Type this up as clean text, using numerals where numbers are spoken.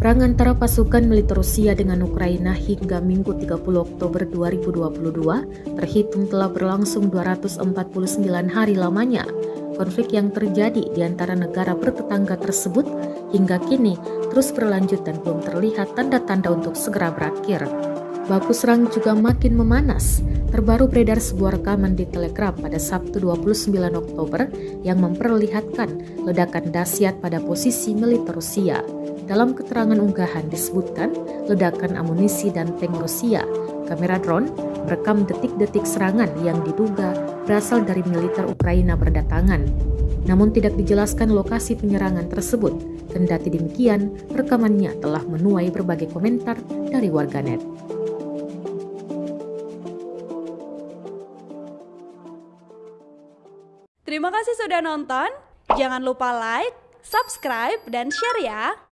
Perang antara pasukan militer Rusia dengan Ukraina hingga Minggu 30 Oktober 2022 terhitung telah berlangsung 249 hari lamanya. Konflik yang terjadi di antara negara bertetangga tersebut hingga kini terus berlanjut dan belum terlihat tanda-tanda untuk segera berakhir. Baku serang juga makin memanas. Terbaru beredar sebuah rekaman di Telegram pada Sabtu 29 Oktober yang memperlihatkan ledakan dahsyat pada posisi militer Rusia. Dalam keterangan unggahan disebutkan ledakan amunisi dan tank Rusia. Kamera drone merekam detik-detik serangan yang diduga berasal dari militer Ukraina berdatangan. Namun tidak dijelaskan lokasi penyerangan tersebut. Kendati demikian, rekamannya telah menuai berbagai komentar dari warganet. Terima kasih sudah nonton. Jangan lupa like, subscribe, dan share ya.